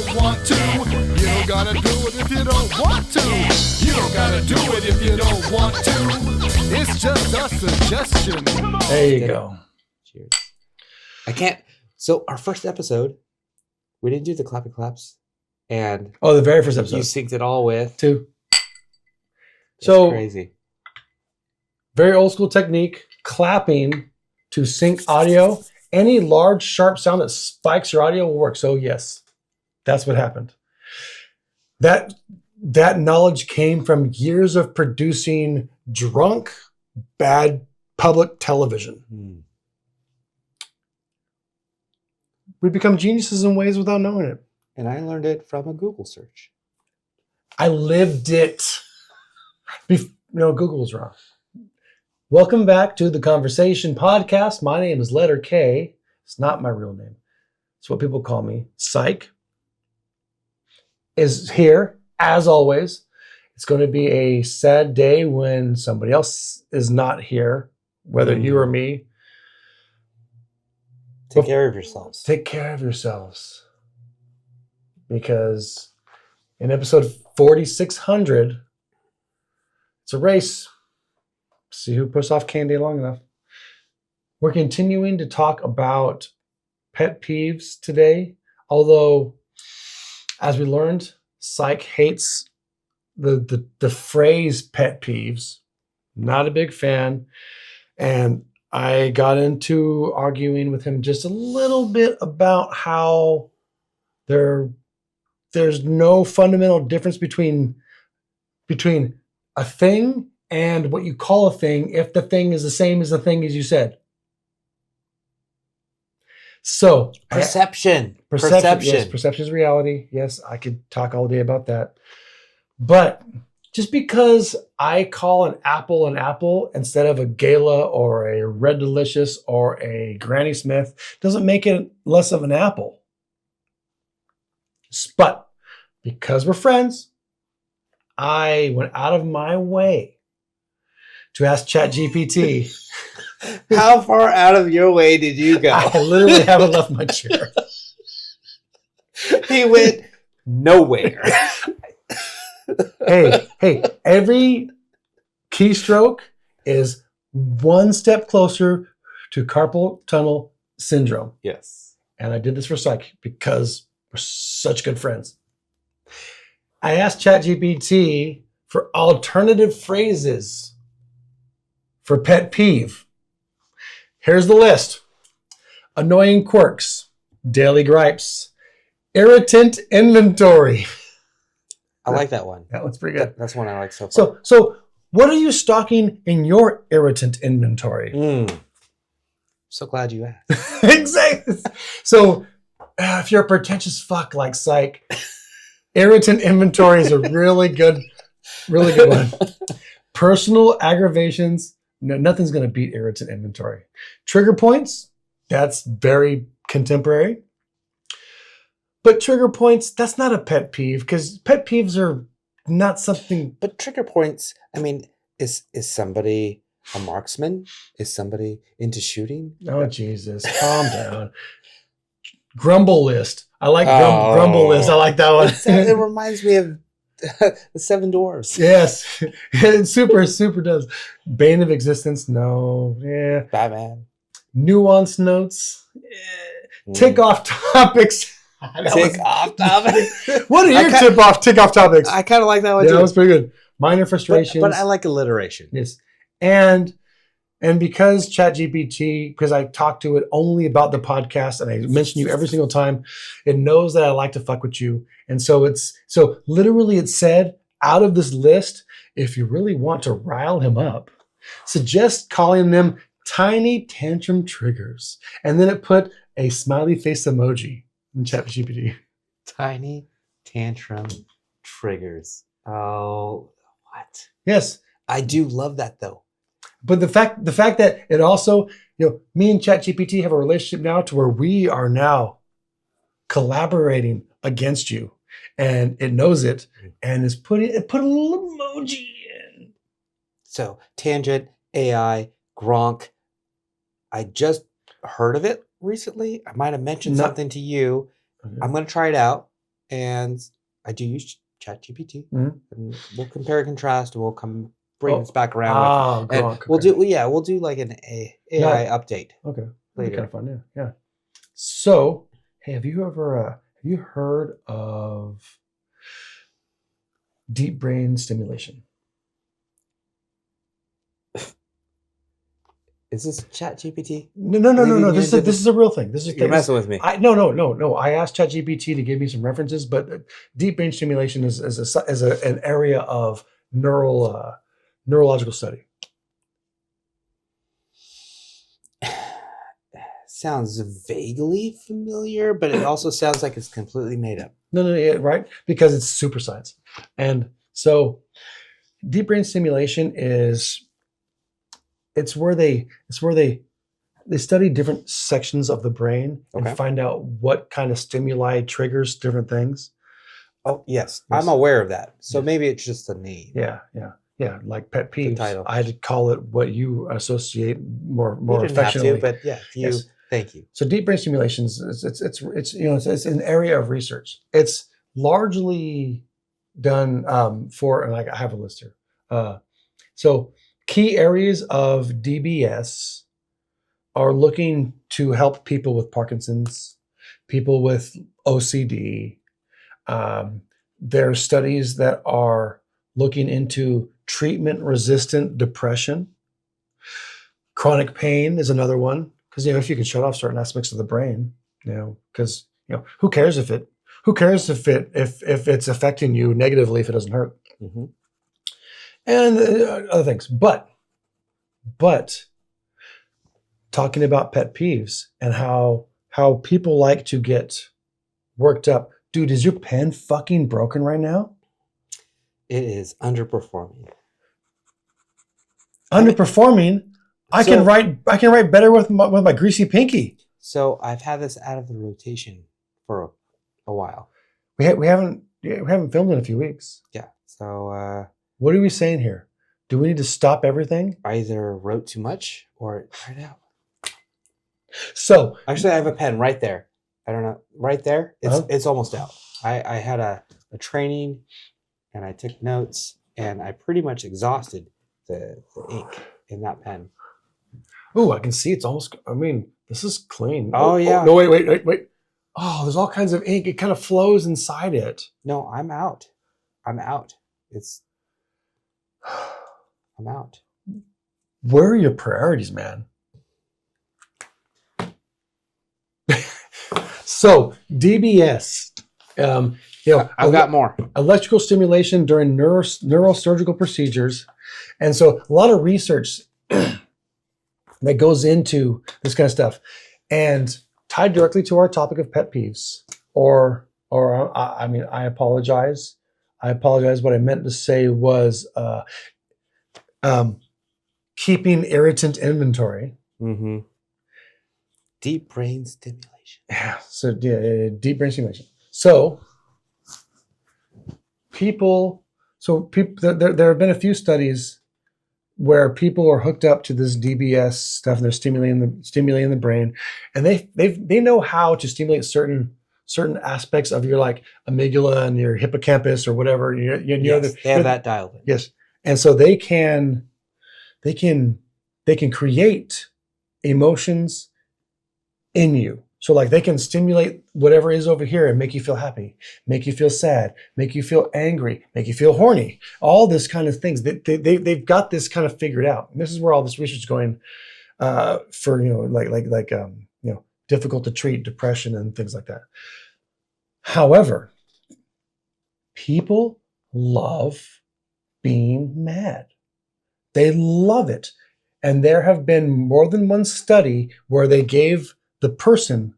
don't want to. You don't gotta do it if you don't want to. You don't gotta do it if you don't want to. It's just a suggestion. There you go. Cheers. I can't. So our first episode, we didn't do the clappy claps, and the very first episode. you synced it all with 2. That's So crazy. Very old school technique, clapping to sync audio. Any large, sharp sound that spikes your audio will work. So yes, that's what happened. That knowledge came from years of producing drunk, bad public television. We become geniuses in ways without knowing it. And I learned it from a Google search. I lived it. Google's wrong. Welcome back to the ConverSAYtion podcast. My name is letter K. It's not my real name. It's what people call me. Psych is here, as always. It's going to be a sad day when somebody else is not here, whether you or me. Take care of yourselves. Take care of yourselves. Because in episode 4600, it's a race. See who puts off candy long enough. We're continuing to talk about pet peeves today. Although, as we learned, Psych hates the phrase pet peeves. Not a big fan. And I got into arguing with him just a little bit about how there's no fundamental difference between a thing and what you call a thing if the thing is the same as the thing as you said. So Perception. Yes, perception is reality. Yes, I could talk all day about that. But just because I call an apple instead of a Gala or a Red Delicious or a Granny Smith doesn't make it less of an apple. But because we're friends, I went out of my way to ask ChatGPT. How far out of your way did you go? I literally haven't left my chair. He went nowhere. Hey, every keystroke is one step closer to carpal tunnel syndrome. Yes. And I did this for Psych because we're such good friends. I asked ChatGPT for alternative phrases for pet peeve. Here's the list. Annoying quirks, daily gripes, irritant inventory. I like that one. That one's pretty good. That's one I like so far. So what are you stocking in your irritant inventory? So glad you asked. Exactly. So if you're a pretentious fuck like Psych, irritant inventory is a really good one. Personal aggravations. No, nothing's going to beat irritant inventory. Trigger points. That's very contemporary. But trigger points, that's not a pet peeve because pet peeves are not something. But trigger points, I mean, is somebody a marksman? Is somebody into shooting? Oh, Jesus. Calm down. Grumble list. I like grumble list. I like that one. It reminds me of the Seven Dwarfs. Yes. It super does. Bane of existence. No. Yeah. Batman. Nuance notes. Tick off topics. Tick off topics. What are your tick off topics? I kind of like that one too. Yeah, that was pretty good. Minor frustrations. But I like alliteration. Yes. And because ChatGPT, because I talk to it only about the podcast and I mention you every single time, it knows that I like to fuck with you. And so literally it said out of this list, if you really want to rile him up, suggest calling them tiny tantrum triggers. And then it put a smiley face emoji in ChatGPT. Tiny tantrum triggers. Oh, what? Yes. I do love that though. But the fact that it also, me and ChatGPT have a relationship now to where we are now collaborating against you, and it knows it and is put a little emoji in. So Tangent AI Gronk. I just heard of it recently. I might have mentioned something to you. I'm going to try it out. and I do use ChatGPT, Mhm. and we'll compare and contrast, and we'll bring Oh, this back around with, and Gronk. we'll Okay. we'll do like an AI update Okay. That'd be later. kind of fun. Yeah. Yeah. So, hey, have you heard of deep brain stimulation? Is this ChatGPT? No. Leading you This into is a real thing. This is You're messing with me. No. I asked ChatGPT to give me some references, but deep brain stimulation is an area of neurological study. Sounds vaguely familiar, but it also sounds like it's completely made up. No, yeah, right? Because it's super science, and so deep brain stimulation is where they study different sections of the brain Okay. and find out what kind of stimuli triggers different things. Oh, yes. Yes. I'm aware of that. So Yes. maybe it's just a name. Yeah. Like pet peeves. title. I had to call it what you associate more You didn't affectionately. have to, but yeah, Yes. Thank you. So deep brain stimulation it's an area of research. It's largely done and I have a list here. So key areas of DBS are looking to help people with Parkinson's, people with OCD. There are studies that are looking into treatment-resistant depression. Chronic pain is another one, because if you can shut off certain aspects of the brain, because who cares if it's affecting you negatively if it doesn't hurt, Mm-hmm. and other things. But talking about pet peeves and how people like to get worked up. Dude, is your pen fucking broken right now? It is underperforming. Underperforming? I can write better with my greasy pinky. So I've had this out of the rotation for a while. We haven't filmed in a few weeks. Yeah. So what are we saying here? Do we need to stop everything? I either wrote too much or it dried out. So actually, I have a pen right there. I don't know, right there. It's almost out. I had a training, and I took notes, and I pretty much exhausted the ink in that pen. Oh, I can see it's almost. I mean, this is clean. Oh yeah. Oh, no, wait. Oh, there's all kinds of ink. It kind of flows inside it. No, I'm out. I'm out. I'm out. Where are your priorities, man? So DBS, I've got more. Electrical stimulation during neurosurgical procedures, and so a lot of research that goes into this kind of stuff, and tied directly to our topic of pet peeves. I apologize. What I meant to say was keeping irritant inventory. Mm-hmm. Deep brain stimulation. Yeah. So deep brain stimulation. So there have been a few studies where people are hooked up to this DBS stuff and they're stimulating the brain, and they know how to stimulate certain aspects of your like amygdala and your hippocampus or whatever. Yes, they have that dialed in. Yes, and so they can create emotions in you. So like they can stimulate whatever is over here and make you feel happy, make you feel sad, make you feel angry, make you feel horny, all this kind of things. They've got this kind of figured out. And this is where all this research is going for difficult to treat depression and things like that. However, people love being mad. They love it. And there have been more than one study where they gave the person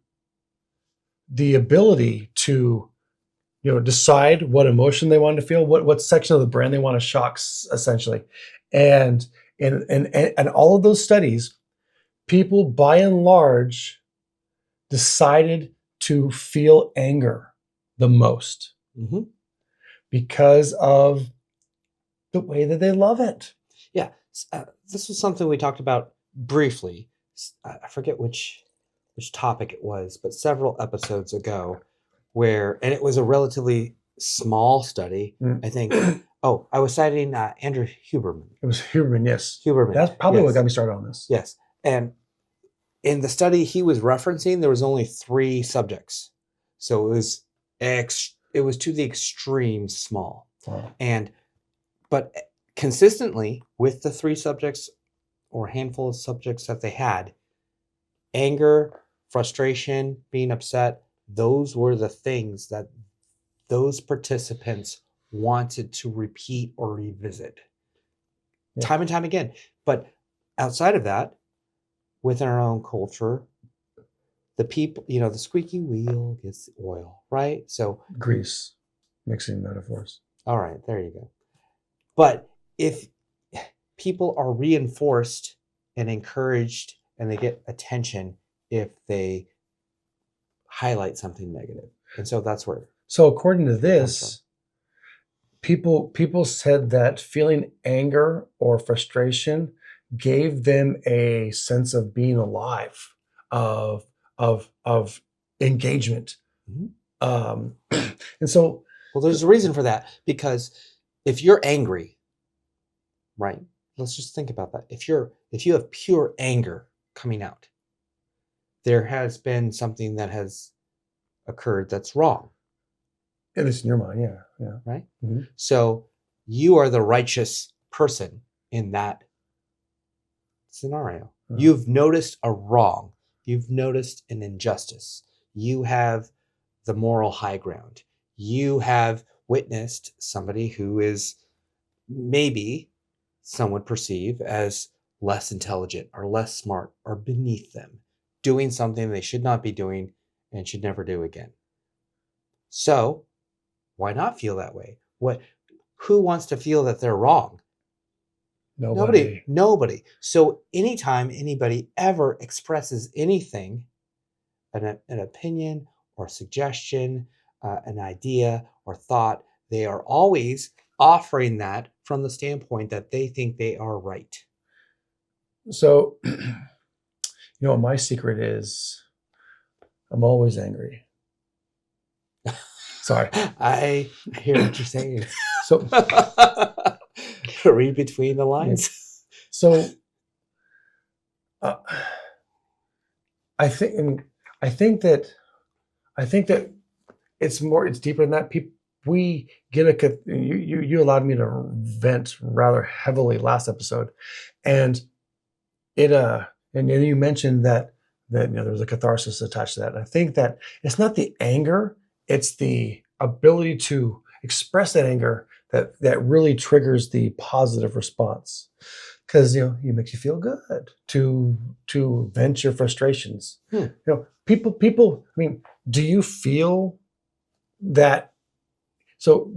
the ability to decide what emotion they want to feel, what section of the brain they want to shock, essentially. And all of those studies, people by and large decided to feel anger the most, mm-hmm. because of the way that they love it. Yeah. This was something we talked about briefly. I forget which topic it was, but several episodes ago, and it was a relatively small study, I think. I was citing Andrew Huberman. It was Huberman, yes. Huberman. That's probably yes. what got me started on this. Yes. And in the study he was referencing, there was only 3 subjects. So it was to the extreme small. Wow. But consistently with the 3 subjects or handful of subjects that they had, anger, frustration, being upset, those were the things that those participants wanted to repeat or revisit time and time again. But outside of that, within our own culture, the people, the squeaky wheel gets the oil, right? So grease, mixing metaphors. All right, there you go. But if people are reinforced and encouraged and they get attention if they highlight something negative. And so that's where. So according to this, people said that feeling anger or frustration gave them a sense of being alive, of engagement. And so, well, there's a reason for that, because if you're angry, right? Let's just think about that. If you have pure anger coming out, there has been something that has occurred that's wrong. At least in your mind, yeah. Right? Mm-hmm. So you are the righteous person in that scenario. Mm-hmm. You've noticed a wrong. You've noticed an injustice. You have the moral high ground. You have witnessed somebody who is maybe some would perceive as less intelligent or less smart or beneath them, doing something they should not be doing and should never do again. So why not feel that way? Who wants to feel that they're wrong? Nobody. So anytime anybody ever expresses anything, an opinion or suggestion, an idea or thought, they are always offering that from the standpoint that they think they are right. So, what my secret is? I'm always angry. Sorry. I hear what you're saying. So read between the lines. So I think that it's deeper than that. We get you allowed me to vent rather heavily last episode, and and you mentioned that there was a catharsis attached to that. And I think that it's not the anger, it's the ability to express that anger that really triggers the positive response. Because it makes you feel good to vent your frustrations. People. I mean, do you feel that? So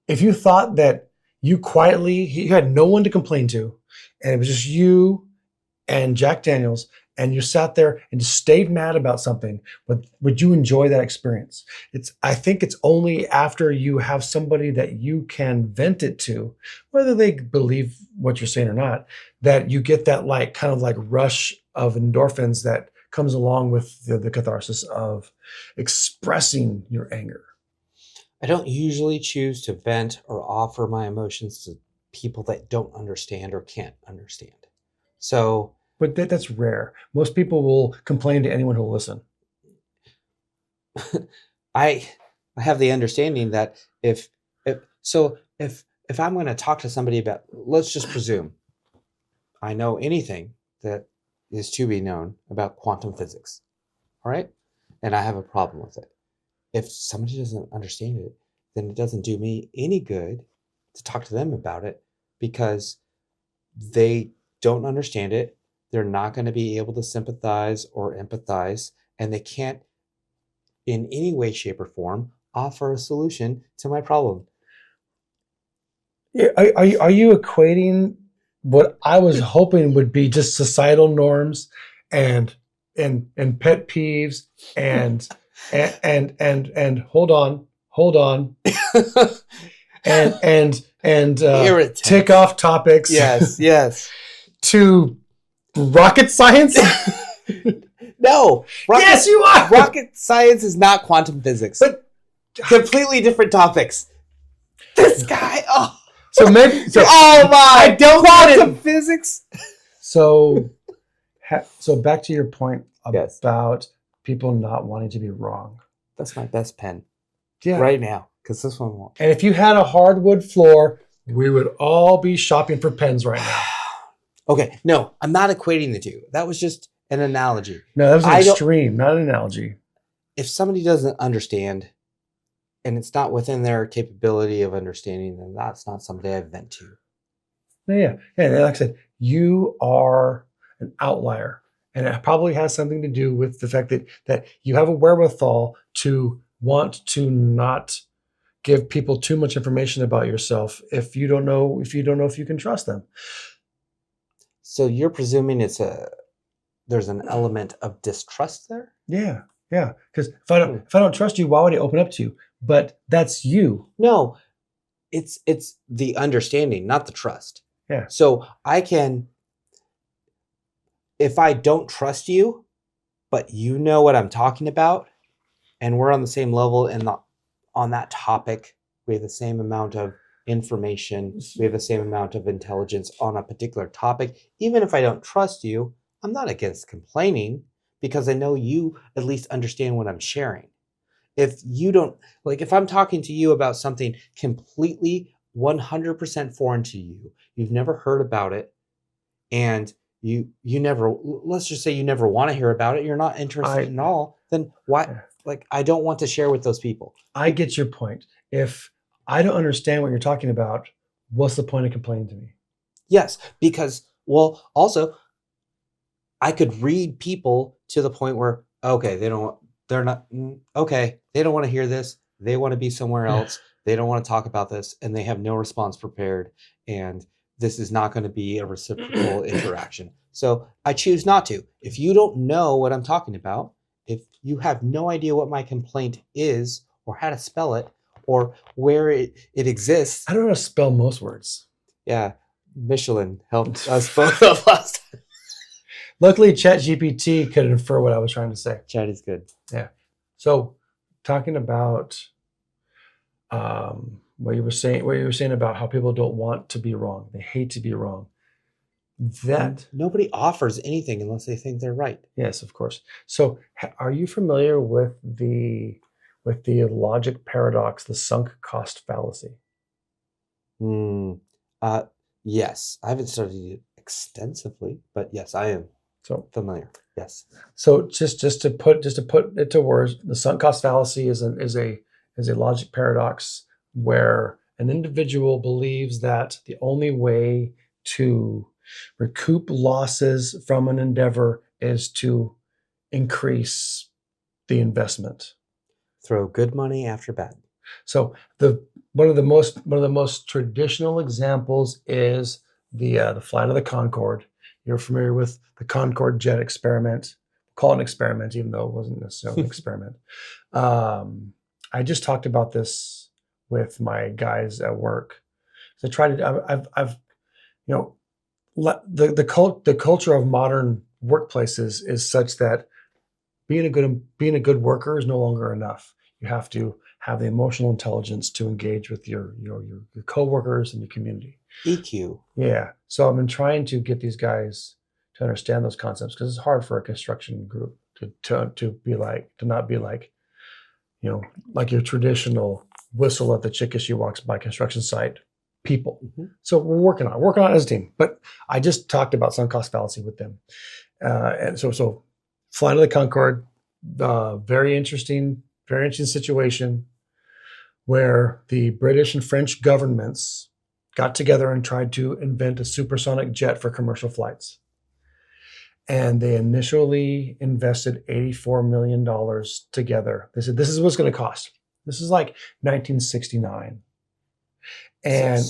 if you thought that you had no one to complain to, and it was just you and Jack Daniels, and you sat there and just stayed mad about something, would you enjoy that experience? I think it's only after you have somebody that you can vent it to, whether they believe what you're saying or not, that you get that kind of rush of endorphins that comes along with the catharsis of expressing your anger. I don't usually choose to vent or offer my emotions to people that don't understand or can't understand. So, but that's rare. Most people will complain to anyone who will listen. I have the understanding that if I'm going to talk to somebody about, let's just presume I know anything that is to be known about quantum physics, all right? And I have a problem with it. If somebody doesn't understand it, then it doesn't do me any good to talk to them about it, because they don't understand it. They're not going to be able to sympathize or empathize, and they can't in any way, shape, or form offer a solution to my problem. Are you equating what I was hoping would be just societal norms and pet peeves and hold on and tick off topics? Yes. To rocket science? No. Yes, you are. Rocket science is not quantum physics. But completely different topics. This guy. Oh. So maybe. Oh my! I don't quantum physics. So back to your point Yes. about people not wanting to be wrong. That's my best pen. Yeah. Right now, because this one won't. And if you had a hardwood floor, we would all be shopping for pens right now. Okay, no, I'm not equating the two. That was just an analogy. No, that was an extreme, not an analogy. If somebody doesn't understand, and it's not within their capability of understanding, then that's not somebody I vent to. Yeah. Like I said, you are an outlier. And it probably has something to do with the fact that you have a wherewithal to want to not give people too much information about yourself if you don't know if you can trust them. So you're presuming there's an element of distrust there? Yeah. Because if I don't trust you, why would I open up to you? But that's you. No, it's the understanding, not the trust. Yeah. So if I don't trust you, but you know what I'm talking about, and we're on the same level on that topic, we have the same amount of information, we have the same amount of intelligence on a particular topic. Even if I don't trust you, I'm not against complaining because I know you at least understand what I'm sharing. If you don't, if I'm talking to you about something completely 100% foreign to you, you've never heard about it, and you never, let's just say you never want to hear about it, you're not interested in all, then why? I don't want to share with those people. I get your point. If I don't understand what you're talking about, what's the point of complaining to me? Yes, because, also, I could read people to the point where, okay, they don't want to hear this. They want to be somewhere else. They don't want to talk about this, and they have no response prepared. And this is not going to be a reciprocal interaction. So I choose not to. If you don't know what I'm talking about, if you have no idea what my complaint is or how to spell it or where it exists. I don't know how to spell most words. Yeah. Michelin helped us both of last time. Luckily, ChatGPT could infer what I was trying to say. Chat is good. Yeah. So talking about what you were saying about how people don't want to be wrong. They hate to be wrong. That nobody offers anything unless they think they're right. Yes, of course. So are you familiar with the logic paradox, the sunk cost fallacy? Yes. I haven't studied it extensively, but yes, I am so familiar. Yes. So just to put it to words, the sunk cost fallacy is a logic paradox where an individual believes that the only way to recoup losses from an endeavor is to increase the investment. Throw good money after bad. So one of the most traditional examples is the flight of the Concorde. You're familiar with the Concorde jet experiment. Call it an experiment, even though it wasn't necessarily an experiment. I just talked about this with my guys at work. So the culture of modern workplaces is such that being a good worker is no longer enough. You have to have the emotional intelligence to engage with your coworkers and your community. EQ. Yeah. So I've been trying to get these guys to understand those concepts because it's hard for a construction group to not be like, like your traditional whistle at the chick as she walks by construction site people. Mm-hmm. So we're working on it as a team. But I just talked about sunk cost fallacy with them. And so flight of the Concorde, very interesting situation where the British and French governments got together and tried to invent a supersonic jet for commercial flights. And they initially invested $84 million together. They said, this is what's going to cost. This is like 1969. And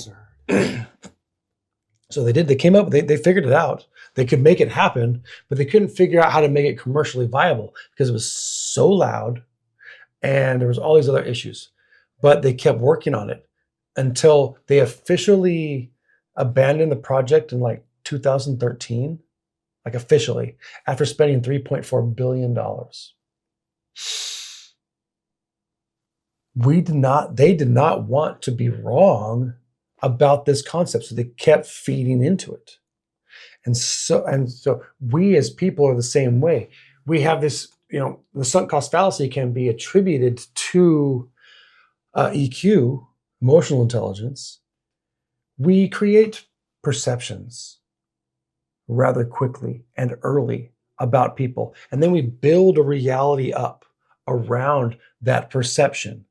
so they came up, they figured it out. They could make it happen, but they couldn't figure out how to make it commercially viable because it was so loud and there was all these other issues. But they kept working on it until they officially abandoned the project in like 2013. like officially, after spending $3.4 billion. They did not want to be wrong about this concept. So they kept feeding into it. And so we as people are the same way. We have this, the sunk cost fallacy can be attributed to EQ, emotional intelligence. We create perceptions rather quickly and early about people. And then we build a reality up around that perception.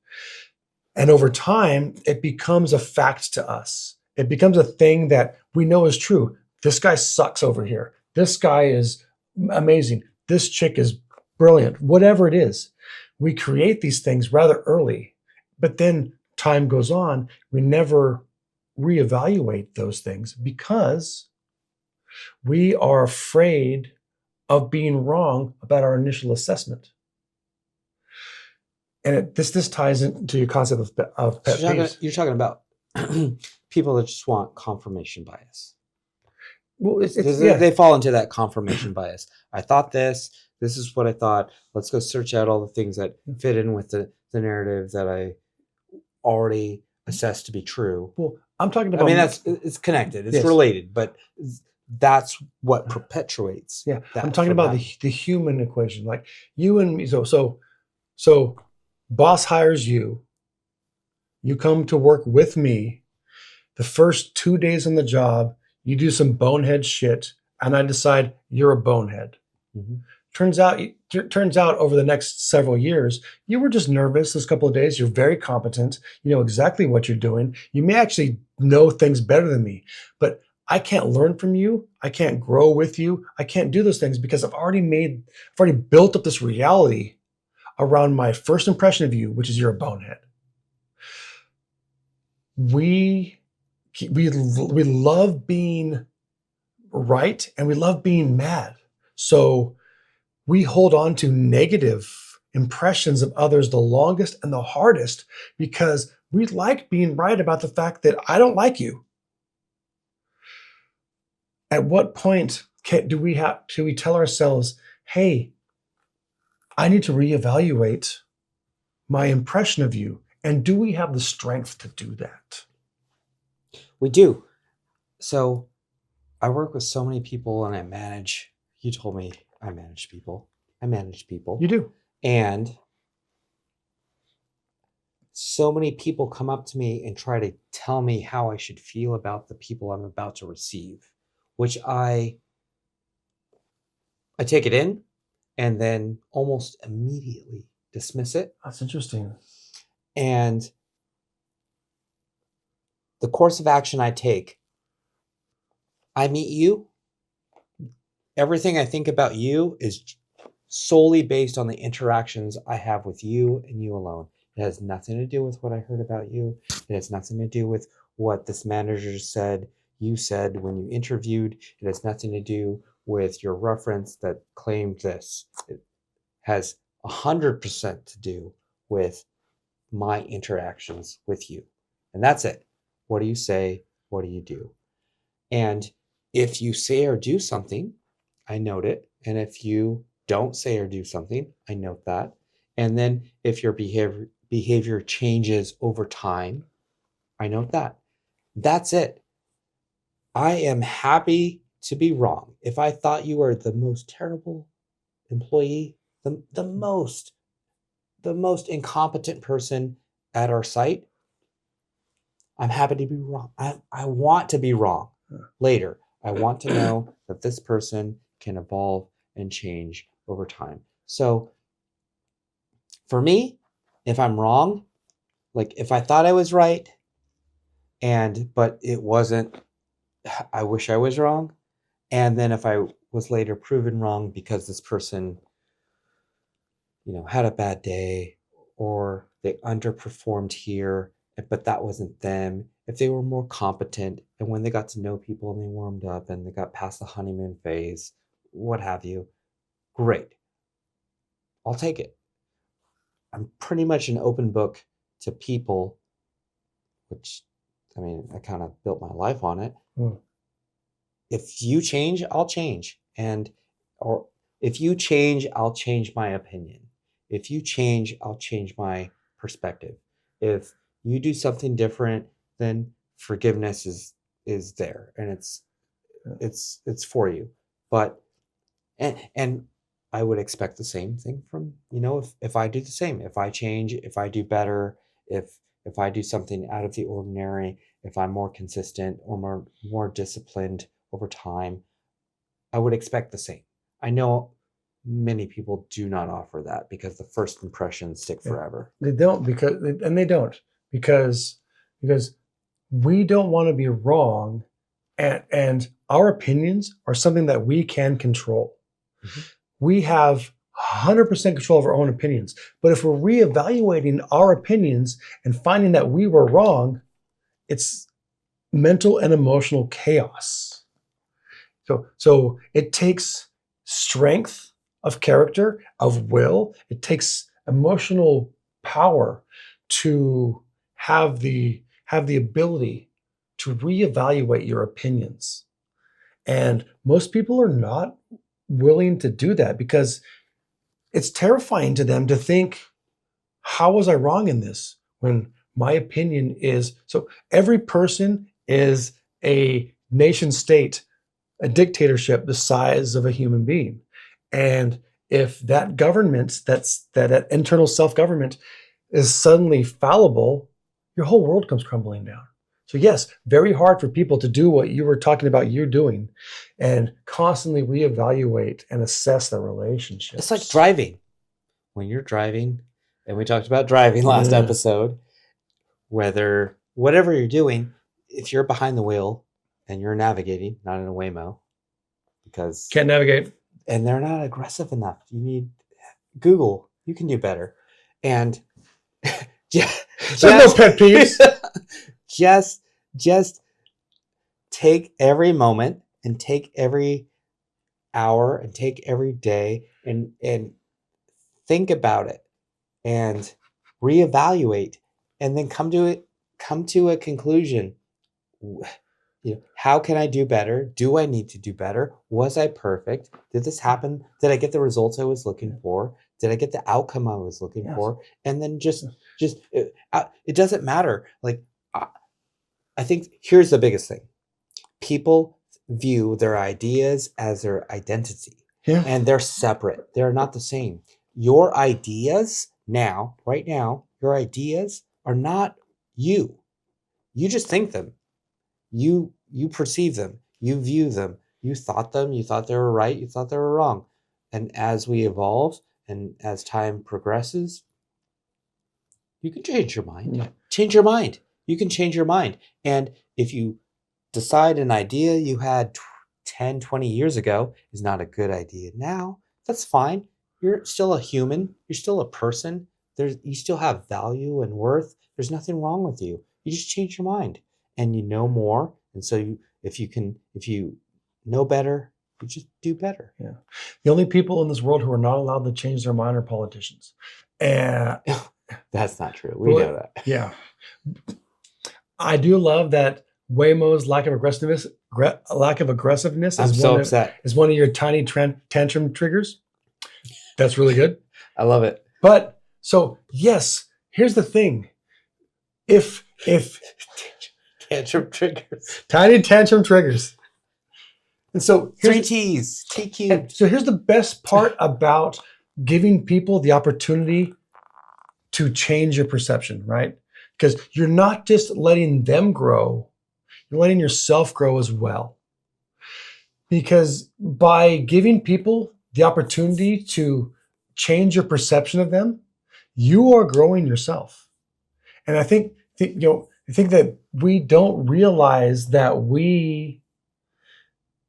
And over time, it becomes a fact to us. It becomes a thing that we know is true. This guy sucks over here. This guy is amazing. This chick is brilliant. Whatever it is, we create these things rather early. But then time goes on. We never reevaluate those things because we are afraid of being wrong about our initial assessment. And this ties into your concept of pet peeves. You're talking about people that just want confirmation bias. Well, they fall into that confirmation bias. I thought this is what I thought. Let's go search out all the things that fit in with the narrative that I already assessed to be true. Well, I'm talking about. I mean, it's connected. It's related, but that's what perpetuates. Yeah, I'm talking about the human equation, like you and me. So, boss hires you. You come to work with me. The first 2 days on the job, you do some bonehead shit, and I decide you're a bonehead. Mm-hmm. Turns out over the next several years, you were just nervous this couple of days. You're very competent. You know exactly what you're doing. You may actually know things better than me, but I can't learn from you. I can't grow with you. I can't do those things because I've already built up this reality around my first impression of you, which is you're a bonehead. We love being right and we love being mad. So we hold on to negative impressions of others the longest and the hardest because we like being right about the fact that I don't like you. At what point do we tell ourselves, hey, I need to reevaluate my impression of you? And do we have the strength to do that? We do. So I work with so many people and you told me I manage people. You do. And so many people come up to me and try to tell me how I should feel about the people I'm about to receive, which I take it in and then almost immediately dismiss it. That's interesting. And the course of action I take, I meet you. Everything I think about you is solely based on the interactions I have with you and you alone. It has nothing to do with what I heard about you. It has nothing to do with what this manager said, you said when you interviewed. It has nothing to do with your reference that claimed this. It has 100% to do with my interactions with you. And that's it. What do you say? What do you do? And if you say or do something, I note it. And if you don't say or do something, I note that. And then if your behavior changes over time, I note that. That's it. I am happy to be wrong. If I thought you were the most terrible employee, the most incompetent person at our site, I'm happy to be wrong. I want to be wrong later. I want to know that this person can evolve and change over time. So for me, if I'm wrong, like if I thought I was right but it wasn't, I wish I was wrong. And then if I was later proven wrong because this person, had a bad day or they underperformed here, but that wasn't them. If they were more competent and when they got to know people and they warmed up and they got past the honeymoon phase, what have you, great. I'll take it. I'm pretty much an open book to people, which, I kind of built my life on it. If you change, I'll change. Or if you change, I'll change my opinion. If you change, I'll change my perspective. If you do something different, then forgiveness is there, and it's for you. But and I would expect the same thing from, if I do the same, if I change, if I do better, if I do something out of the ordinary, if I'm more consistent or more disciplined over time, I would expect the same. I know many people do not offer that because the first impressions stick forever. They don't because we don't want to be wrong, and our opinions are something that we can control. Mm-hmm. We have 100% control of our own opinions. But if we're reevaluating our opinions and finding that we were wrong, it's mental and emotional chaos. So it takes strength of character, of will. It takes emotional power to have the ability to reevaluate your opinions. And most people are not willing to do that because it's terrifying to them to think, how was I wrong in this? When my opinion is, so every person is a nation state, a dictatorship the size of a human being. And if that government, that internal self-government is suddenly fallible, your whole world comes crumbling down. So yes, very hard for people to do what you were talking about you're doing and constantly reevaluate and assess their relationships. It's like driving. When you're driving, and we talked about driving last episode, whatever you're doing, if you're behind the wheel and you're navigating, not in a Waymo, because can't navigate, and they're not aggressive enough. You need Google. You can do better. And there's no pet peeves. Just take every moment and take every hour and take every day and think about it and reevaluate and then come to a conclusion. How can I do better? Do I need to do better? Was I perfect? Did this happen? Did I get the results I was looking for? Did I get the outcome I was looking for? And then just it doesn't matter. Like, I think here's the biggest thing. People view their ideas as their identity. Yeah. And they're separate. They're not the same. Your ideas right now, your ideas are not you. You just think them. You perceive them. You view them. You thought them. You thought they were right. You thought they were wrong. And as we evolve and as time progresses, you can change your mind. Yeah. Change your mind. You can change your mind. And if you decide an idea you had 10, 20 years ago is not a good idea now, that's fine. You're still a human. You're still a person. You still have value and worth. There's nothing wrong with you. You just change your mind and you know more. And so if you know better, you just do better. Yeah. The only people in this world who are not allowed to change their mind are politicians. And that's not true. We know that. Yeah. I do love that Waymo's lack of aggressiveness is one of your tiny tantrum triggers. That's really good. I love it. But so yes, here's the thing. If tantrum triggers. Tiny tantrum triggers. And so 3 T's, TQ. So here's the best part about giving people the opportunity to change your perception, right? Because you're not just letting them grow, you're letting yourself grow as well. Because by giving people the opportunity to change your perception of them, you are growing yourself. And I think that we don't realize that we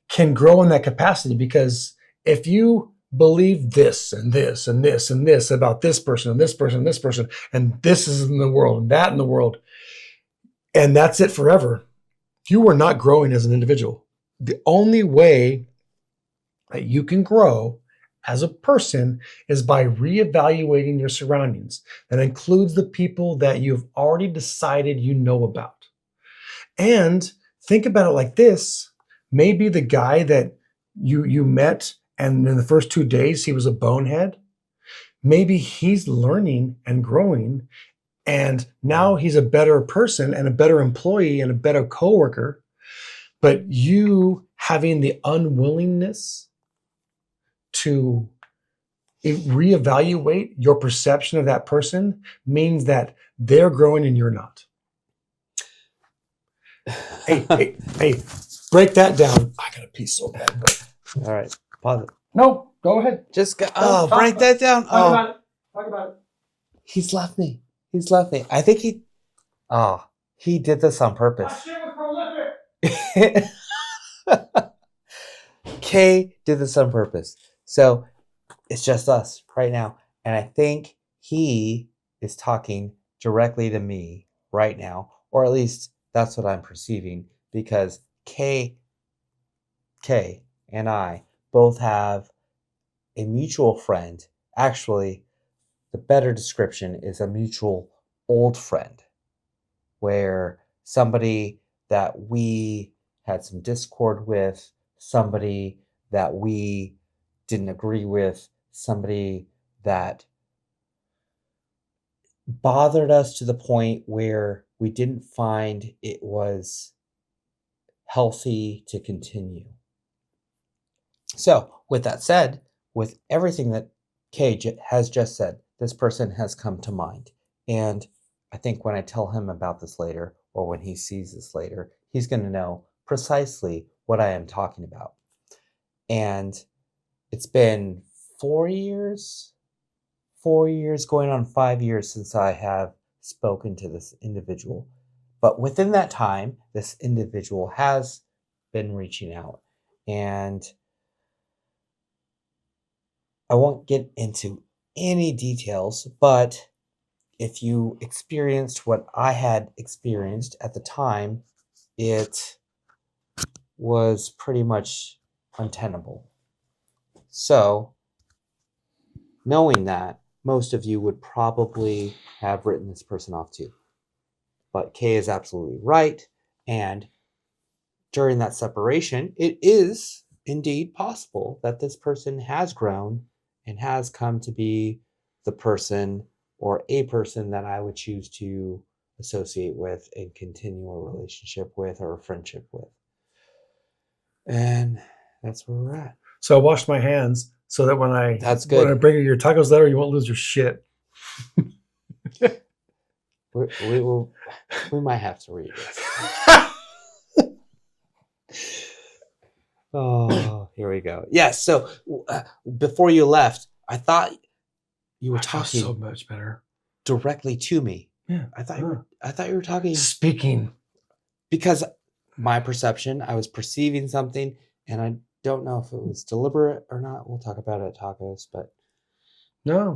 can grow in that capacity, because if you believe this and this and this and this about this person and this person and this person, and this is in the world and that in the world, and that's it forever, you are not growing as an individual. The only way that you can grow as a person is by reevaluating your surroundings. That includes the people that you've already decided you know about. And think about it like this. Maybe the guy that you met, and in the first 2 days he was a bonehead. Maybe he's learning and growing, and now he's a better person and a better employee and a better coworker. But you having the unwillingness to reevaluate your perception of that person means that they're growing and you're not. Hey, break that down. I gotta pee so bad. But... All right, pause it. No, go ahead. Just go. Oh, break that down. Talk about it. He's left me. I think he did this on purpose. My shit was prolific. Kay did this on purpose. So it's just us right now. And I think he is talking directly to me right now, or at least that's what I'm perceiving, because Kay and I both have a mutual friend. Actually, the better description is a mutual old friend, where somebody that we had some discord with, somebody that we didn't agree with, somebody that bothered us to the point where we didn't find it was healthy to continue. So, with that said, with everything that Kay has just said, this person has come to mind. And I think when I tell him about this later, or when he sees this later, he's going to know precisely what I am talking about. And it's been 4 years going on 5 years since I have spoken to this individual. But within that time, this individual has been reaching out. And I won't get into any details, but if you experienced what I had experienced at the time, it was pretty much untenable. So, knowing that, most of you would probably have written this person off too. But Kay is absolutely right. And during that separation, it is indeed possible that this person has grown and has come to be the person or a person that I would choose to associate with and continue a relationship with or a friendship with. And that's where we're at. So I washed my hands so that when I bring you your tacos later, you won't lose your shit. We might have to read this. Oh, here we go. Yes. So before you left, I thought you were talking so much better directly to me. Yeah, I thought you were talking speaking, because my perception, I was perceiving something, and I don't know if it was deliberate or not. We'll talk about it at tacos, but no,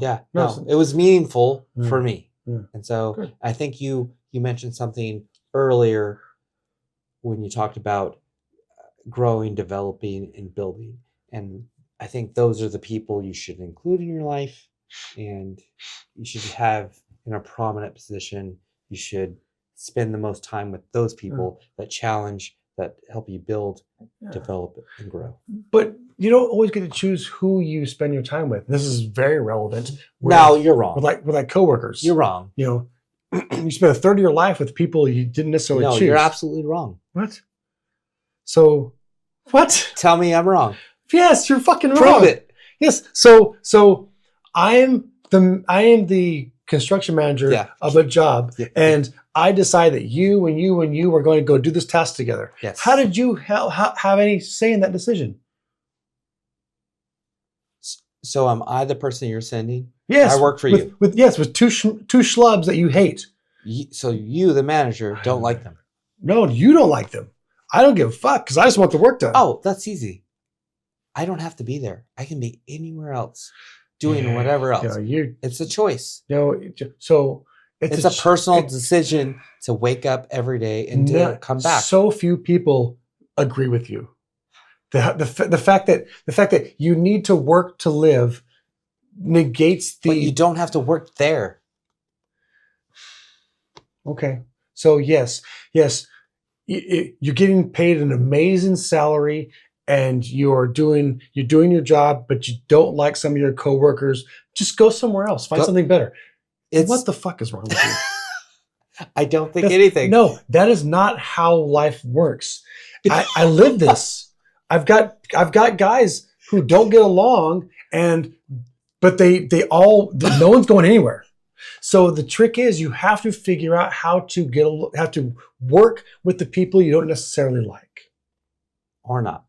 it was meaningful for me. Yeah. And so Good. I think you mentioned something earlier when you talked about growing, developing, and building. And I think those are the people you should include in your life, and you should have in a prominent position. You should spend the most time with those people that challenge, that help you build, develop, and grow. But you don't always get to choose who you spend your time with. This is very relevant. No, you're wrong. With like coworkers. You're wrong. You know, you spend a third of your life with people you didn't necessarily choose. No, you're absolutely wrong. What? So, what? Tell me I'm wrong. Yes, you're fucking wrong. Prove it. Yes. So I am the construction manager of a job, and I decide that you and you are going to go do this task together. Yes. How did you have any say in that decision? So am I the person you're sending? Yes. I work for you. With two schlubs that you hate. So you, the manager, don't like them. No, you don't like them. I don't give a fuck because I just want the work done. Oh, that's easy. I don't have to be there. I can be anywhere else, doing whatever else. It's a choice. So it's a personal decision to wake up every day and to come back. So few people agree with you. The fact that you need to work to live negates the. But you don't have to work there. Okay. So yes, you're getting paid an amazing salary, and you're doing your job, but you don't like some of your coworkers, just go somewhere else. Find something better. What the fuck is wrong with you? I don't think anything. No, that is not how life works. I live this. I've got guys who don't get along, but no one's going anywhere. So the trick is you have to figure out how to work with the people you don't necessarily like, or not.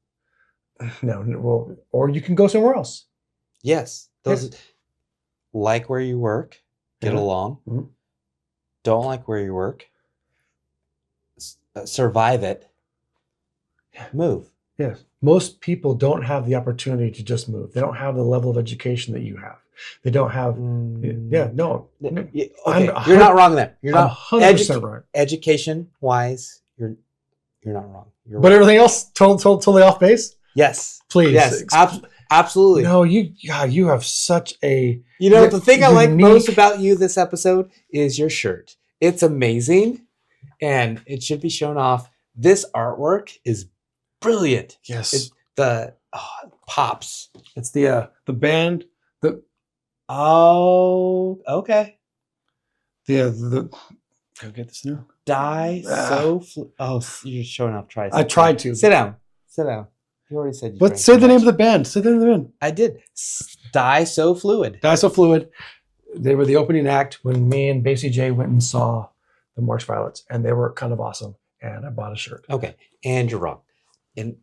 No, well, or you can go somewhere else. Yes, like where you work, get along. Mm-hmm. Don't like where you work, survive it, move. Yes. Most people don't have the opportunity to just move. They don't have the level of education that you have. They don't have. No. Okay, you're not wrong there. You're not 100% right. Education wise, you're not wrong. You're but right. Everything else totally off base. Yes. Please. Yes. Absolutely. No, you have such a. The thing I like most about you this episode is your shirt. It's amazing, and it should be shown off. This artwork is brilliant. Yes. Pops. It's the band. Oh, okay. Go get this now. You're showing off. I tried to. Sit down. You already said you. But say the name of the band. Say the name of the band. I did. Die So Fluid. Die So Fluid. They were the opening act when me and Basie J went and saw the March Violets, and they were kind of awesome. And I bought a shirt. Okay, and you're wrong. And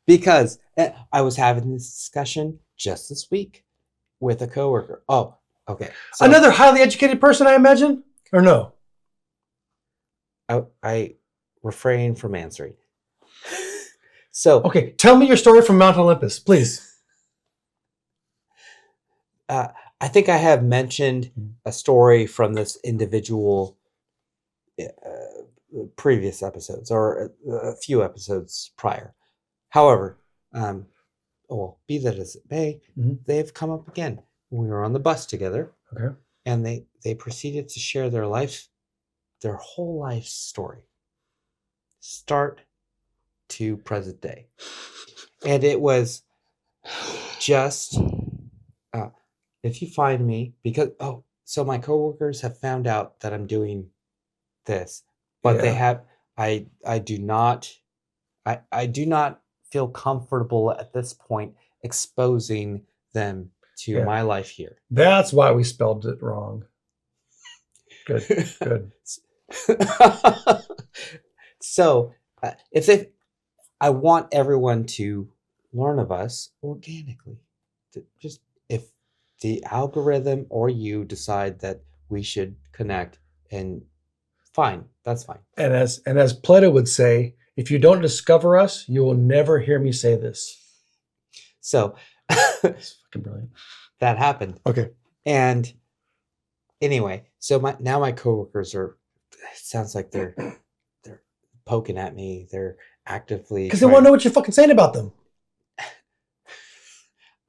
because I was having this discussion just this week with a coworker. Oh, okay. So, another highly educated person, I imagine, or no? I refrain from answering. So, okay, tell me your story from Mount Olympus, please. I think I have mentioned a story from this individual previous episodes or a few episodes prior. However, be that as it may, they've come up again. We were on the bus together, okay, and they proceeded to share their whole life story, start to present day, and it was just if you find me because so my coworkers have found out that I'm doing this, but they have I do not feel comfortable at this point exposing them to my life here. That's why we spelled it wrong. Good. So I want everyone to learn of us organically. Just if the algorithm or you decide that we should connect, and fine, that's fine. And as Plato would say, if you don't discover us, you will never hear me say this. So it's fucking brilliant. That happened. Okay. And anyway, so my coworkers it sounds like they're poking at me. They're actively because they want to know what you're fucking saying about them.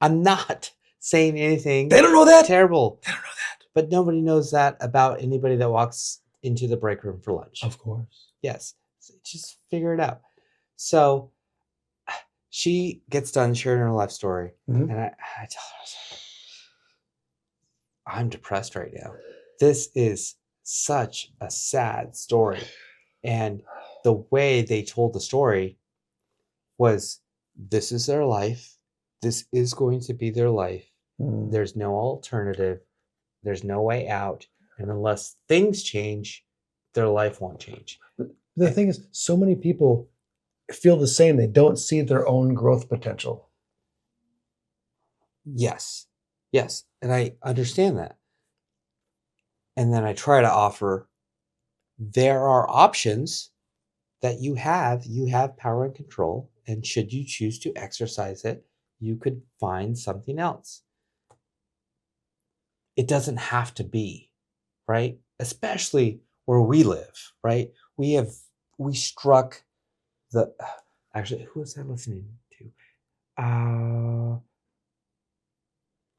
I'm not saying anything. They don't know that. Terrible. They don't know that. But nobody knows that about anybody that walks into the break room for lunch. Of course. Yes. So just figure it out. So she gets done sharing her life story. And I tell her, I'm depressed right now. This is such a sad story. And the way they told the story was, this is their life. This is going to be their life. There's no alternative. There's no way out. And unless things change, their life won't change. The thing is, so many people feel the same. They don't see their own growth potential. Yes. And I understand that. And then I try to offer, there are options that you have power and control. And should you choose to exercise it, you could find something else. It doesn't have to be, right? Especially where we live, right? We struck actually, who was I listening to? A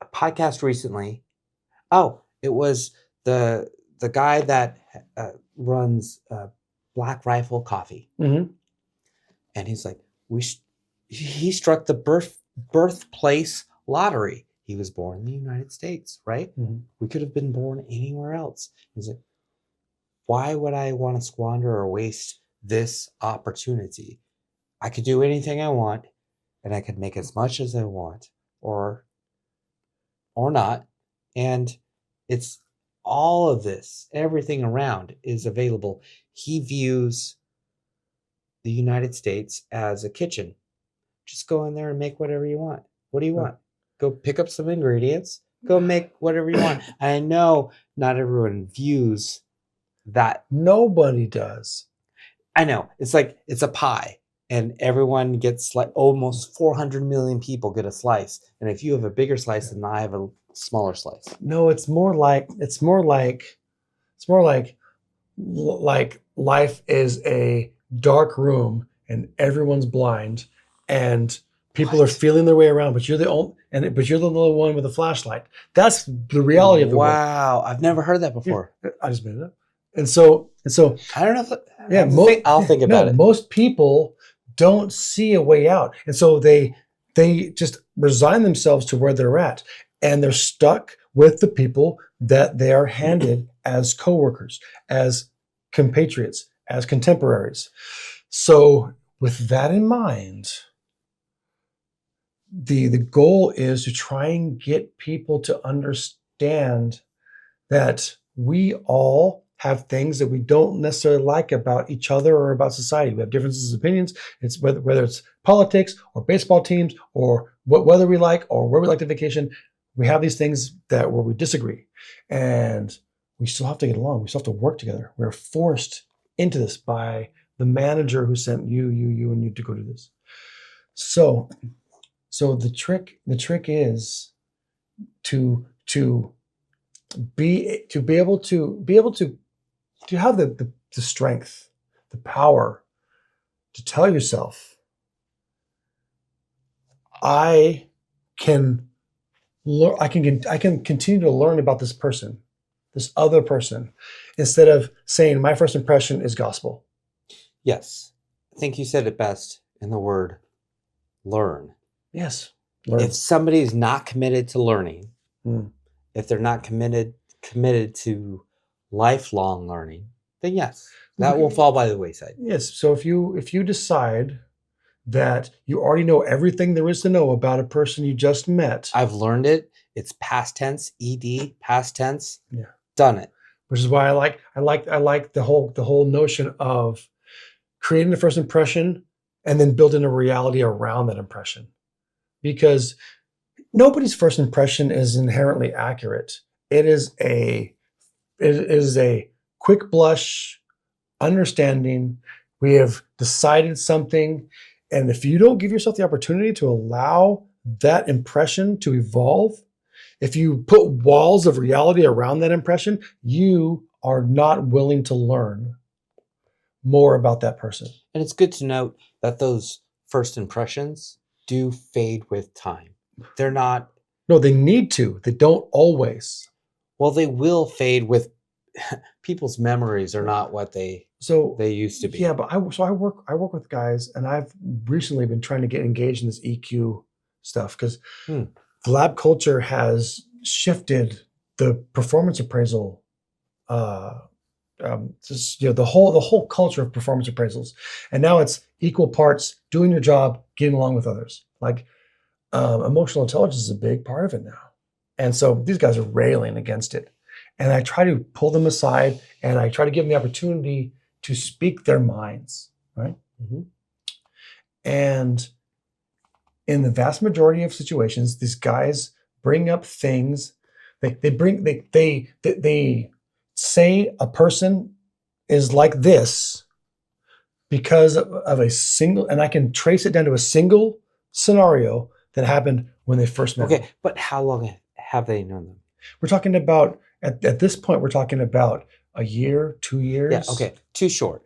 podcast recently. Oh, it was the guy that runs Black Rifle Coffee. Mm-hmm. And he's like, he struck the birthplace lottery. He was born in the United States, right? Mm-hmm. We could have been born anywhere else. He's like, why would I want to squander or waste this opportunity? I could do anything I want, and I could make as much as I want, or not. And it's all of this, everything around is available. He views the United States as a kitchen. Just go in there and make whatever you want. What do you want? Go pick up some ingredients. Go make whatever you want. I know not everyone views that. Nobody does. I know. It's like it's a pie, and everyone gets like almost 400 million people get a slice. And if you have a bigger slice, then I have a smaller slice. No, it's more like life is a dark room and everyone's blind and people are feeling their way around, but you're the only one with a flashlight. That's the reality of the world. Wow, I've never heard that before. Yeah, I just made it up. And so I don't know if I'll think about it. Most people don't see a way out. And so they just resign themselves to where they're at. And they're stuck with the people that they are handed as coworkers, as compatriots, as contemporaries. So with that in mind, the goal is to try and get people to understand that we all have things that we don't necessarily like about each other or about society. We have differences of opinions. It's whether it's politics or baseball teams or what weather we like or where we like to vacation. We have these things where we disagree, and we still have to get along. We still have to work together. We're forced into this by the manager who sent you, and you to go do this. So the trick is to be able to have the strength, the power to tell yourself, I can continue to learn about this person, this other person, instead of saying my first impression is gospel. Yes. I think you said it best in the word learn. Yes. Learn. If somebody's not committed to learning, if they're not committed to lifelong learning, then yes, that will fall by the wayside. Yes. So if you decide that you already know everything there is to know about a person you just met. I've learned it. It's past tense, ed, past tense. Yeah. Done it. Which is why I like the whole notion of creating the first impression and then building a reality around that impression. Because nobody's first impression is inherently accurate. It is a quick blush understanding. We have decided something. And if you don't give yourself the opportunity to allow that impression to evolve, if you put walls of reality around that impression, you are not willing to learn more about that person. And it's good to note that those first impressions do fade with time. They're not... No, they need to. They don't always. Well, they will fade with... People's memories are not what they used to be. Yeah, but I work with guys, and I've recently been trying to get engaged in this EQ stuff because the lab culture has shifted the performance appraisal. The whole culture of performance appraisals, and now it's equal parts doing your job, getting along with others. Like emotional intelligence is a big part of it now, and so these guys are railing against it. And I try to pull them aside, and I try to give them the opportunity to speak their minds, right? Mm-hmm. And in the vast majority of situations, these guys bring up things. They say a person is like this because of a single, and I can trace it down to a single scenario that happened when they first met. Okay, but how long have they known them? We're talking about, at this point, we're talking about a year, 2 years. Yeah, okay, too short.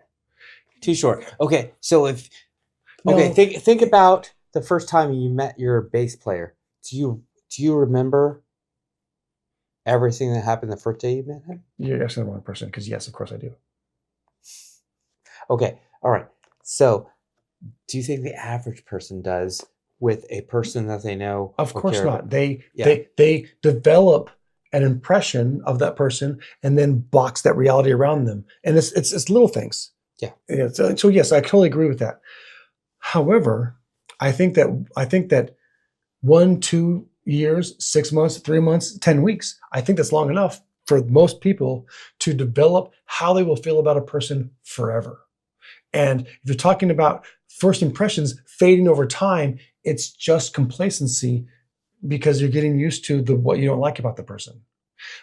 Okay, so think about the first time you met your bass player. Do you remember everything that happened the first day you met him? You're asking the wrong person, because yes, of course I do. Okay, all right. So do you think the average person does with a person that they know? Of course care not. about? They develop an impression of that person and then box that reality around them. And it's little things. Yeah. So yes, I totally agree with that. However, I think that 1, 2 years, 6 months, 3 months, 10 weeks, I think that's long enough for most people to develop how they will feel about a person forever. And if you're talking about first impressions fading over time, it's just complacency because you're getting used to what you don't like about the person.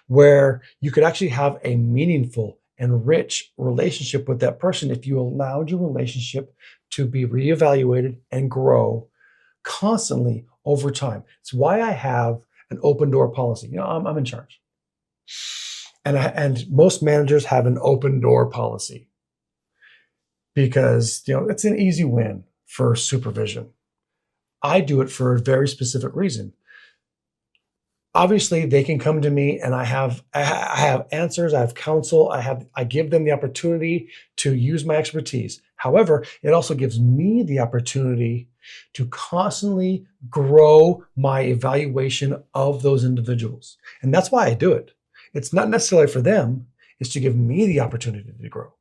Where you could actually have a meaningful and rich relationship with that person if you allowed your relationship to be reevaluated and grow constantly over time. It's why I have an open door policy. I'm in charge. And most managers have an open door policy because it's an easy win for supervision. I do it for a very specific reason. Obviously, they can come to me, and I have answers, I have counsel, I give them the opportunity to use my expertise. However, it also gives me the opportunity to constantly grow my evaluation of those individuals, and that's why I do it. It's not necessarily for them; it's to give me the opportunity to grow.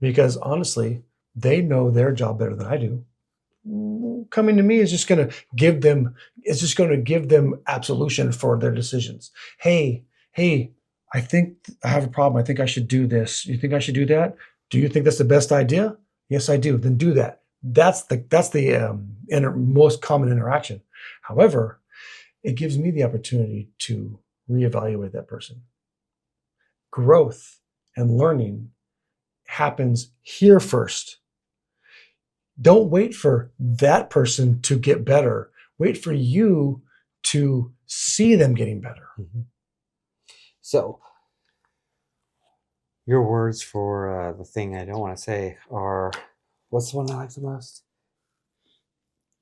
Because honestly, they know their job better than I do. Coming to me is just going to give them absolution for their decisions. Hey, I think I have a problem. I think I should do this. You think I should do that? Do you think that's the best idea? Yes, I do. Then do that. That's the most common interaction. However, it gives me the opportunity to reevaluate that person. Growth and learning happens here first. Don't wait for that person to get better. Wait for you to see them getting better. Mm-hmm. So, your words for the thing I don't want to say are, what's the one I like the most?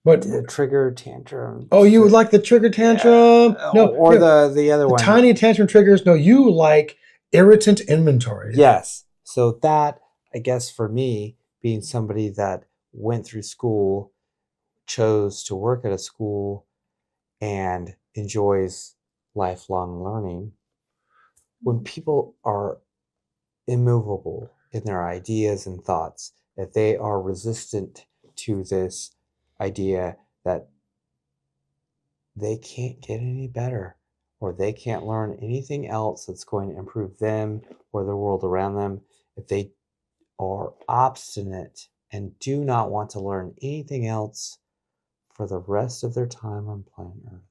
But the trigger tantrum. Oh, you would like the trigger tantrum? Yeah. No, or the other one. Tiny tantrum triggers. No, you like irritant inventory. Yes. So that, I guess, for me, being somebody that went through school, chose to work at a school, and enjoys lifelong learning, when people are immovable in their ideas and thoughts, that they are resistant to this idea that they can't get any better, or they can't learn anything else that's going to improve them or the world around them, if they are obstinate and do not want to learn anything else for the rest of their time on planet Earth,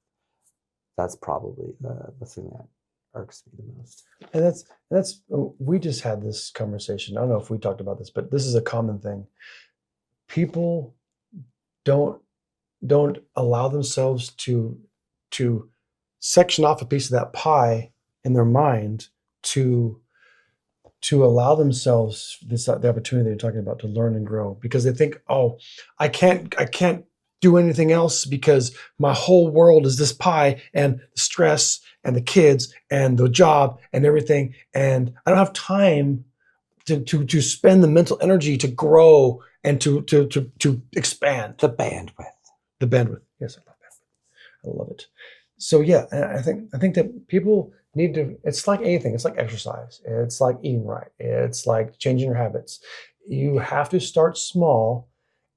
that's probably the thing that irks me the most. And that's we just had this conversation. I don't know if we talked about this, but this is a common thing. People don't allow themselves to section off a piece of that pie in their mind to allow themselves the opportunity you're talking about to learn and grow, because they think, oh, I can't do anything else because my whole world is this pie and the stress and the kids and the job and everything, and I don't have time to spend the mental energy to grow and to expand. The bandwidth. Yes, I love bandwidth. I love it. So yeah, I think that people need to. It's like anything. It's like exercise. It's like eating right. It's like changing your habits. You have to start small,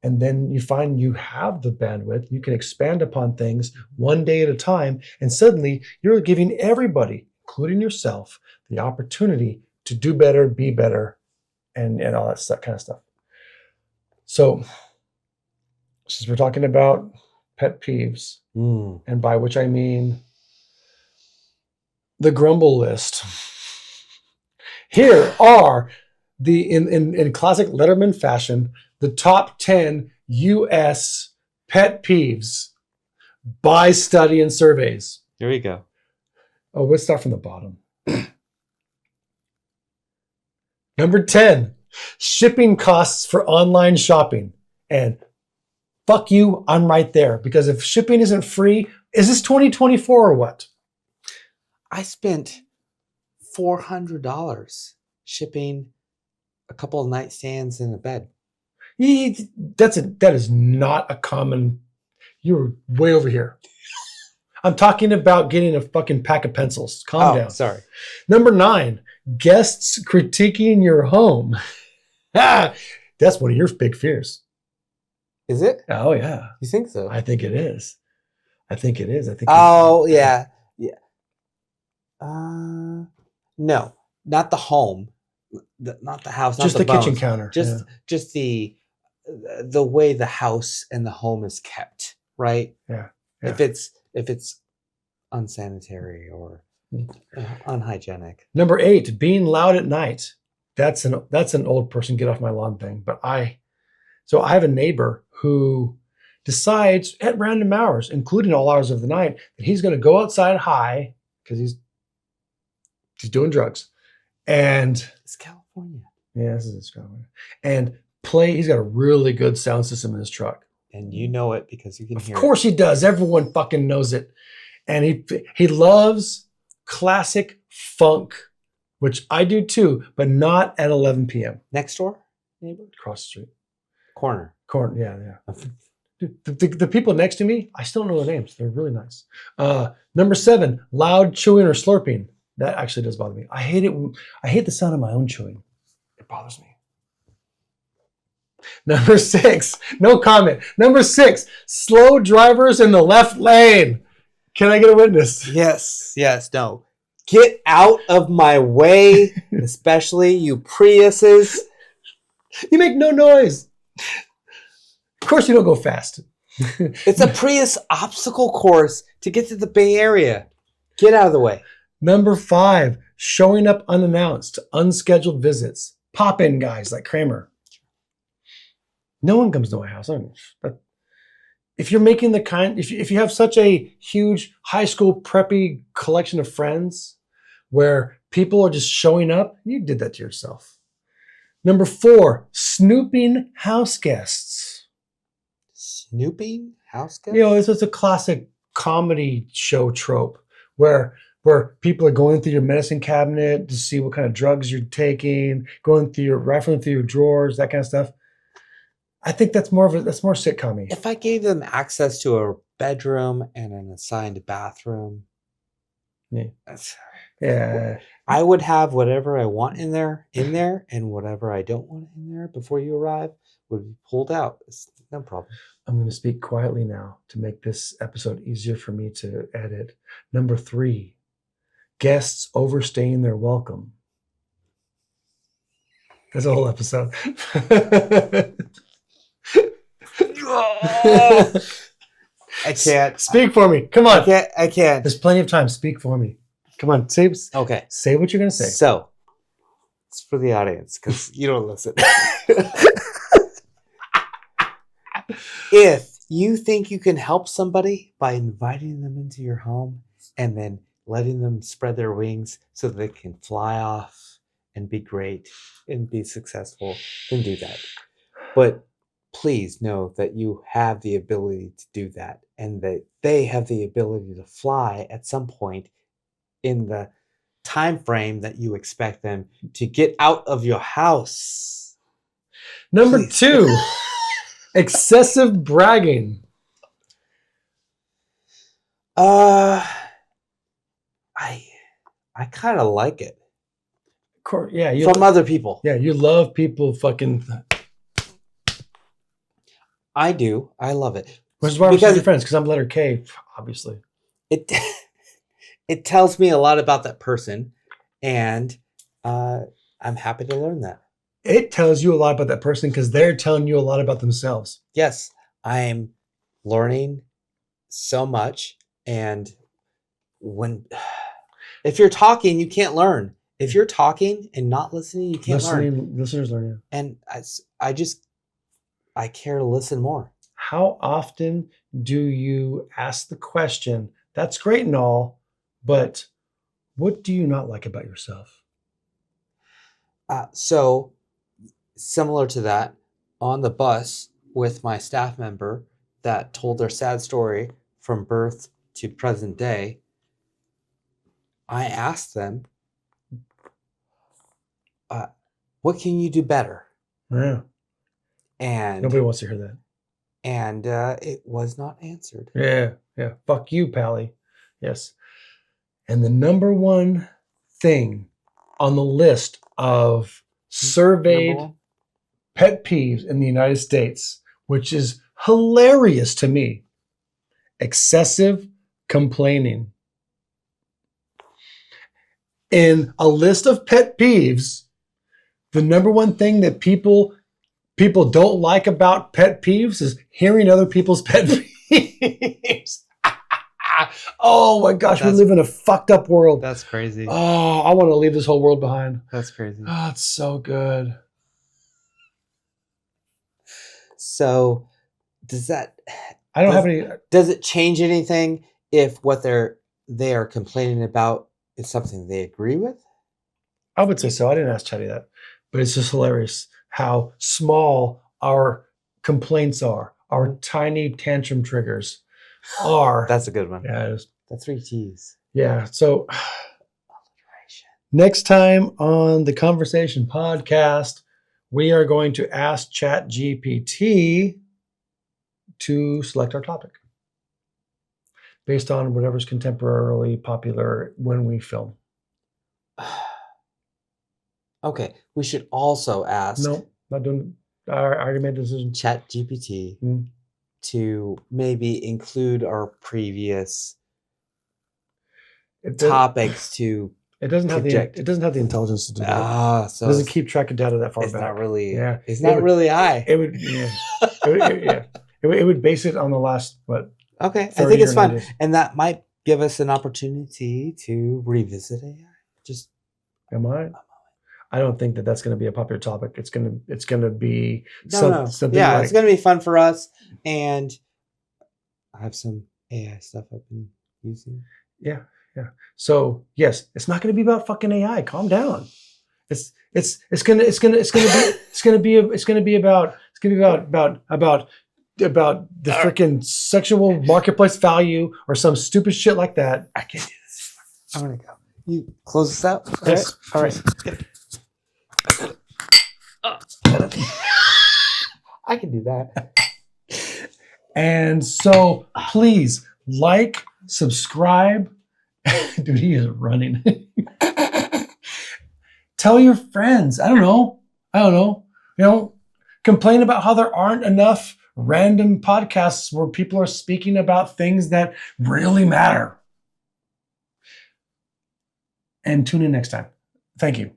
and then you find you have the bandwidth. You can expand upon things one day at a time, and suddenly you're giving everybody, including yourself, the opportunity to do better, be better, and all that stuff, kind of stuff. So, since we're talking about pet peeves, and by which I mean the grumble list, here are in classic Letterman fashion, the top 10 U.S. pet peeves by study and surveys. Here we go. Oh, let's start from the bottom. Number 10, shipping costs for online shopping. And fuck you, I'm right there. Because if shipping isn't free, is this 2024 or what? I spent $400 shipping a couple of nightstands and a bed. That is not a common. You're way over here. I'm talking about getting a fucking pack of pencils. Calm down. Sorry. Number 9, guests critiquing your home. That's one of your big fears. Is it? Oh yeah. You think so? I think it is. I think it is. Oh yeah. No, not the home, not the house, just not the kitchen counter. Just the way the house and the home is kept, right? Yeah. If it's unsanitary or unhygienic. Number 8, being loud at night. That's an old person get off my lawn thing. But I have a neighbor who decides at random hours, including all hours of the night, that he's going to go outside high because he's doing drugs, and it's California. Yeah, this is California, and play. He's got a really good sound system in his truck, and you know it because you can hear it. Of course he does. Everyone fucking knows it, and he loves classic funk, which I do too, but not at 11 p.m. Next door neighbor, across the street, corner. Yeah. Dude, the people next to me, I still don't know their names. They're really nice. Number 7, loud chewing or slurping. That actually does bother me. I hate it. I hate the sound of my own chewing. It bothers me. Number 6, no comment. Number 6, slow drivers in the left lane. Can I get a witness? Yes, no. Get out of my way, especially you Priuses. You make no noise. Of course you don't go fast. It's a Prius obstacle course to get to the Bay Area. Get out of the way. Number 5, showing up unannounced to unscheduled visits. Pop-in guys like Kramer. No one comes to my house. If you're making the kind, if you have such a huge high school preppy collection of friends where people are just showing up, you did that to yourself. Number 4, snooping house guests. Snooping house guests? You know, it's a classic comedy show trope where people are going through your medicine cabinet to see what kind of drugs you're taking, rifling through your drawers, that kind of stuff. I think that's more sitcom-y. If I gave them access to a bedroom and an assigned bathroom, yeah, I would have whatever I want in there, and whatever I don't want in there before you arrive would be pulled out. It's no problem. I'm going to speak quietly now to make this episode easier for me to edit. Number 3, guests overstaying their welcome. That's a whole episode. I can't. Speak for me. Come on. I can't. There's plenty of time. Speak for me. Come on. Say what you're going to say. So, it's for the audience because you don't listen. If you think you can help somebody by inviting them into your home and then letting them spread their wings so that they can fly off and be great and be successful, then do that. But please know that you have the ability to do that and that they have the ability to fly at some point in the time frame that you expect them to get out of your house. Number 2, excessive bragging. I kind of like it. Yeah, from other people. Yeah, you love people fucking. I do. I love it. Which is why we're your friends, because I'm letter K, obviously. It tells me a lot about that person, and I'm happy to learn that. It tells you a lot about that person because they're telling you a lot about themselves. Yes, I'm learning so much, and if you're talking, you can't learn. If you're talking and not listening, you can't learn. Listeners learn, yeah. And I care to listen more. How often do you ask the question, that's great and all, but what do you not like about yourself? So, similar to that, on the bus with my staff member that told their sad story from birth to present day, I asked them, what can you do better? Yeah. And Nobody wants to hear that. And it was not answered. Yeah. Fuck you, Pally. Yes. And the number one thing on the list of surveyed pet peeves in the United States, which is hilarious to me, excessive complaining. In a list of pet peeves, the number one thing that people don't like about pet peeves is hearing other people's pet peeves. Oh my gosh, we live in a fucked up world. That's crazy. Oh, I want to leave this whole world behind. That's crazy. Oh, it's so good. So does that... I don't have any... Does it change anything if what they are complaining about is something they agree with? I would say so. I didn't ask Chatty that. But it's just hilarious how small our complaints are. Our tiny tantrum triggers are. That's a good one. Yeah, it is. The 3 T's. Yeah. So next time on the ConverSAYtion podcast, we are going to ask ChatGPT to select our topic based on whatever's contemporarily popular when we film. Okay. We should also ask... No, not doing... I already made the decision. ChatGPT to maybe include our previous topics to... It doesn't have the intelligence to do that. So it doesn't keep track of data that far back. Not really. Yeah, it's not really high. It would. Yeah. It would base it on the last what? Okay, I think it's fun, and that might give us an opportunity to revisit AI. Just am I? I don't think that that's going to be a popular topic. It's going to be something. Yeah, like, it's going to be fun for us, and I have some AI stuff I've been using. Yeah. So yes, it's not going to be about fucking AI. Calm down. It's going to be about the freaking sexual marketplace value or some stupid shit like that. I can't do this. I'm gonna go. You close this out. Yes. All right. I can do that. And so please like, subscribe. Dude, he is running. Tell your friends. I don't know. Complain about how there aren't enough random podcasts where people are speaking about things that really matter. And tune in next time. Thank you.